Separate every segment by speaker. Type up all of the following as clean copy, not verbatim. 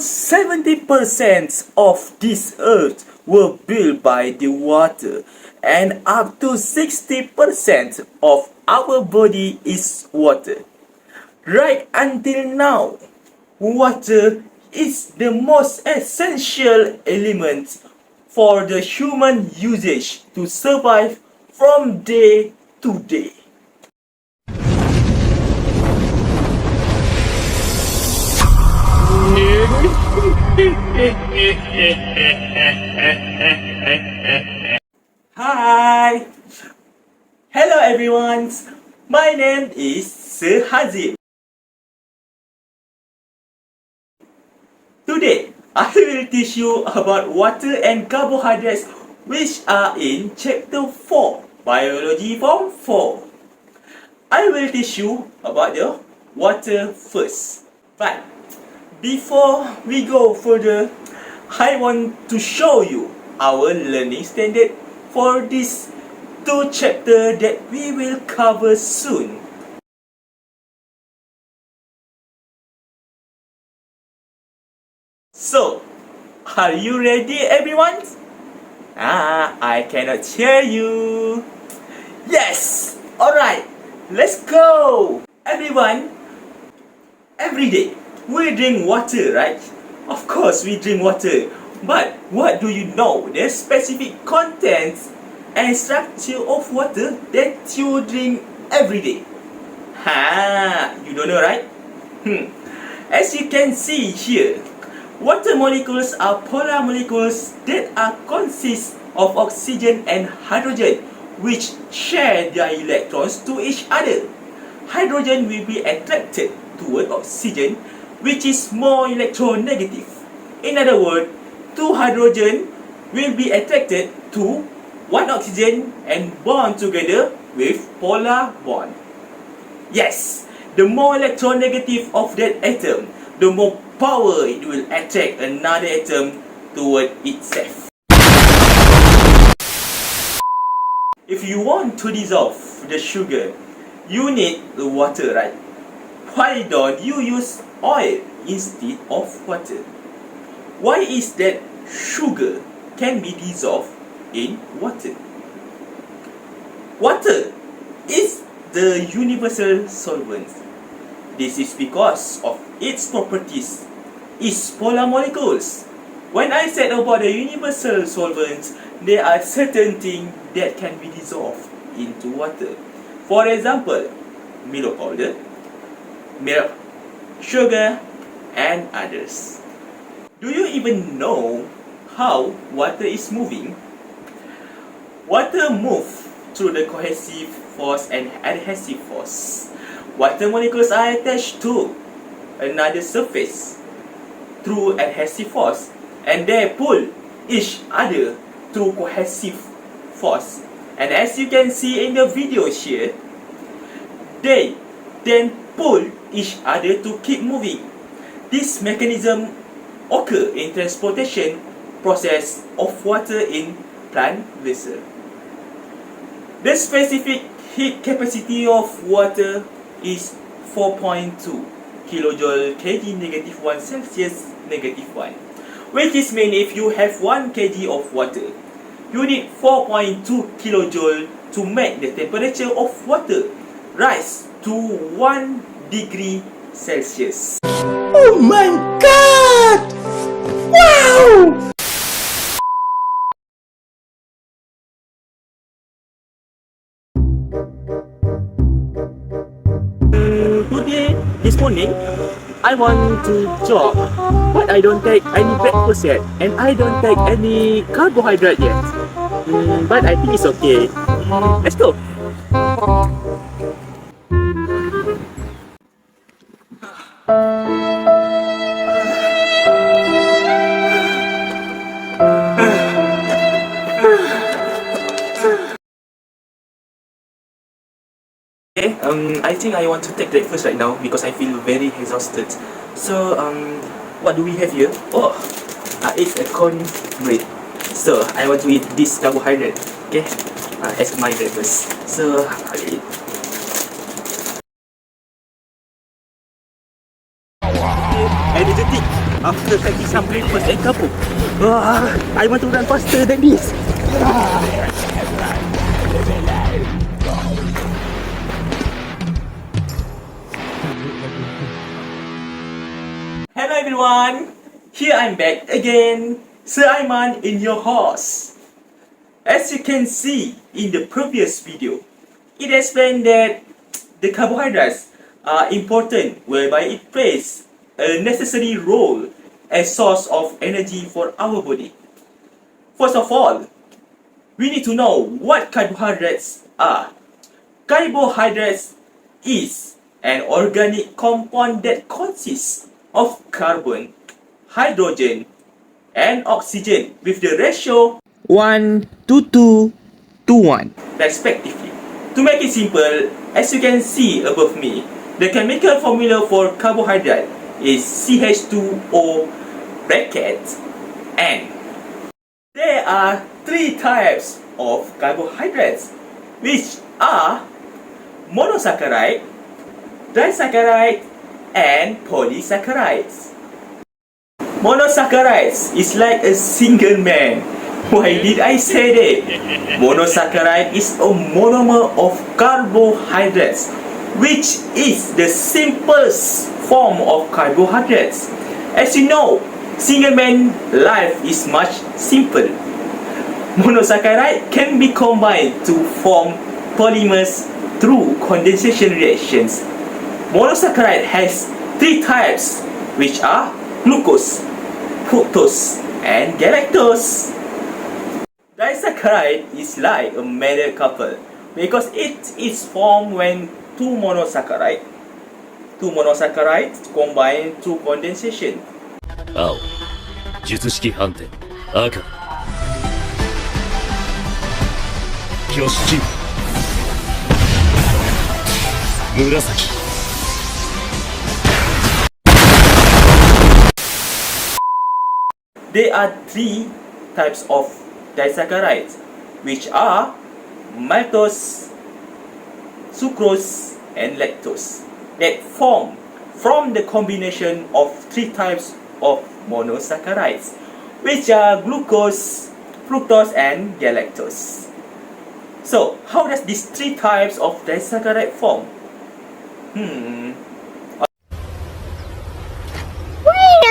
Speaker 1: 70% of this earth were built by the water, and up to 60% of our body is water. Right until now, water is the most essential element for the human usage to survive from day to day. Hi! Hello everyone! My name is Sir Hazim. Today, I will teach you about water and carbohydrates, which are in Chapter 4, Biology Form 4. I will teach you about the water first. But before we go further, I want to show you our learning standard for this 2 chapters that we will cover soon. So, are you ready everyone? I cannot hear you. Yes! Alright, let's go! Everyone, every day we drink water, right? Of course we drink water. But what do you know the specific contents and structure of water that you drink every day? You don't know, right? As you can see here, water molecules are polar molecules that are consist of oxygen and hydrogen, which share their electrons to each other. Hydrogen will be attracted toward oxygen, which is more electronegative. In other words, 2 hydrogen will be attracted to 1 oxygen and bond together with polar bond. Yes, the more electronegative of that atom, the more power it will attract another atom toward itself. If you want to dissolve the sugar, you need the water, right? Why don't you use oil instead of water? Why is that sugar can be dissolved in water? Water is the universal solvent. This is because of its properties is polar molecules. When I said about the universal solvents, there are certain things that can be dissolved into water. For example, Milo powder, milk, sugar, and others. Do you even know how water is moving? Water moves through the cohesive force and adhesive force. Water molecules are attached to another surface through adhesive force, and they pull each other through cohesive force. And as you can see in the video here, they then pull each other to keep moving. This mechanism occurs in transportation process of water in plant vessel. The specific heat capacity of water is 4.2 kilojoule kg -1 Celsius -1, which is mean if you have 1 kg of water, you need 4.2 kilojoule to make the temperature of water rise to 1 degree Celsius.
Speaker 2: Oh my god! Wow!
Speaker 1: Today, this morning, I want to jog, but I don't take any breakfast yet, and I don't take any carbohydrate yet. But I think it's okay. Let's go. Okay, I think I want to take breakfast right now because I feel very exhausted. So, what do we have here? Oh, it's a corn bread. So, I want to eat this carbohydrate, okay, as my breakfast. So, I'll eat. Energetic after catching some breakfast and couple. I want to run faster than this. Hello everyone, here I'm back again, Sir Aiman in your house. As you can see in the previous video, it explained that the carbohydrates are important, whereby it plays a necessary role as source of energy for our body. First of all, we need to know what carbohydrates are. Carbohydrates is an organic compound that consists of carbon, hydrogen, and oxygen with the ratio 1 to 2 to 1 respectively. To make it simple, as you can see above me, the chemical formula for carbohydrate is CH2O bracket N. There are 3 types of carbohydrates, which are monosaccharide, disaccharide, and polysaccharides. Monosaccharides is like a single man. Why did I say that? Monosaccharide is a monomer of carbohydrates, which is the simplest form of carbohydrates. As you know, single man life is much simple. Monosaccharide can be combined to form polymers through condensation reactions. Monosaccharide has 3 types, which are glucose, fructose, and galactose. Disaccharide is like a married couple because it is formed when two monosaccharides combine through condensation.
Speaker 3: 青、術式反転、赤、挙式、紫。
Speaker 1: There are 3 types of disaccharides, which are maltose, sucrose, and lactose, that form from the combination of 3 types of monosaccharides, which are glucose, fructose, and galactose. So, how does these 3 types of disaccharide form?
Speaker 4: Wait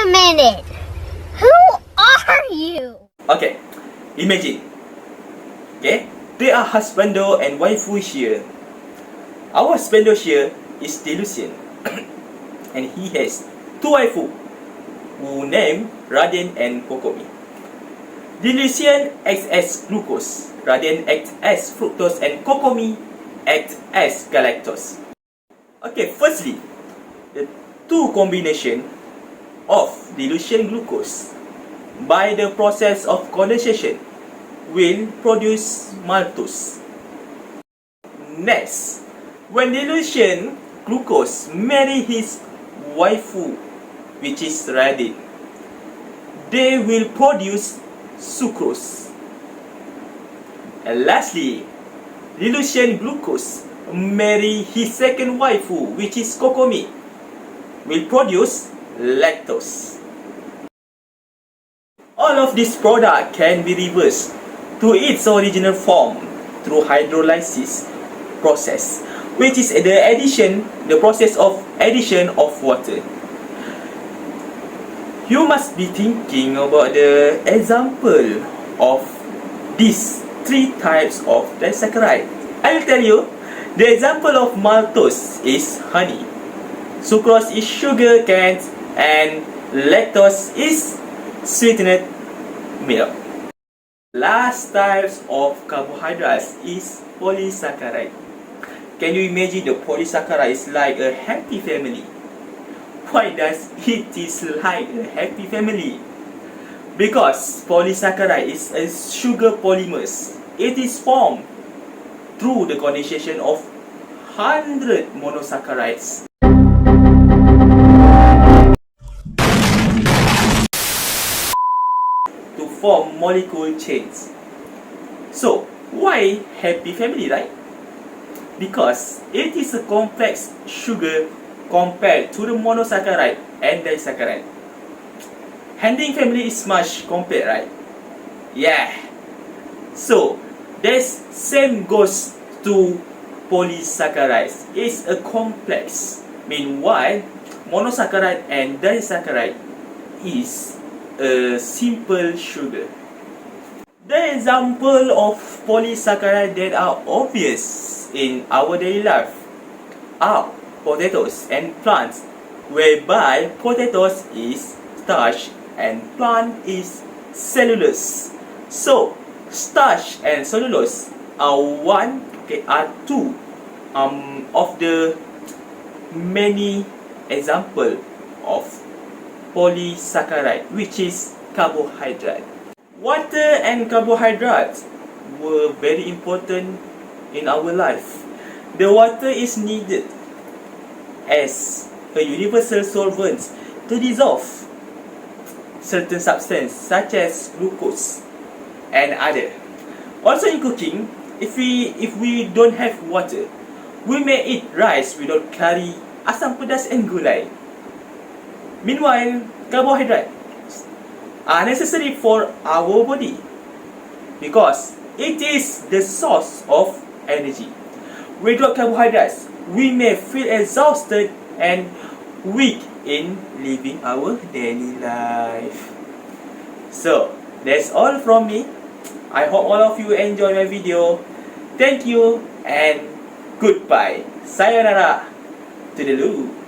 Speaker 4: a minute! Who are you?
Speaker 1: Okay, imagine. Okay, they are husbando and waifu here. Our husbando here is Delusion, and he has 2 waifu, who name Raden and Kokomi. Delusion acts as glucose, Raden acts as fructose, and Kokomi acts as galactose. Okay, firstly, the 2 combination of dilution glucose by the process of condensation will produce maltose. Next, when dilution glucose marry his waifu, which is Raden, they will produce sucrose. And lastly, dilution glucose marry his second waifu, which is Kokomi, will produce lactose. All of this product can be reversed to its original form through hydrolysis process, which is the process of addition of water. You must be thinking about the example of these 3 types of disaccharide. I will tell you, the example of maltose is honey, sucrose is sugar cane, and lactose is sweetened milk. Last types of carbohydrates is polysaccharide. Can you imagine the polysaccharide is like a happy family? Why does it is like a happy family? Because polysaccharide is a sugar polymers. It is formed through the condensation of 100 monosaccharides. To form molecule chains. So, why happy family, right? Because it is a complex sugar compared to the monosaccharide and disaccharide. handling family is much compared, right? Yeah. So, this same goes to polysaccharides. It's a complex. Meanwhile, monosaccharide and disaccharide is a simple sugar. The example of polysaccharide that are obvious in our daily life are potatoes and plants, whereby potatoes is starch and plant is cellulose. So, starch and cellulose are two of the many example of polysaccharide, which is carbohydrate. Water and carbohydrates were very important in our life. The water is needed as a universal solvent to dissolve certain substances such as glucose and other. Also in cooking, if we don't have water, we may eat rice without curry, asam pedas and gulai. Meanwhile, carbohydrates are necessary for our body because it is the source of energy. Without carbohydrates, we may feel exhausted and weak in living our daily life. So, that's all from me. I hope all of you enjoy my video. Thank you and goodbye. Sayonara. Toodaloo.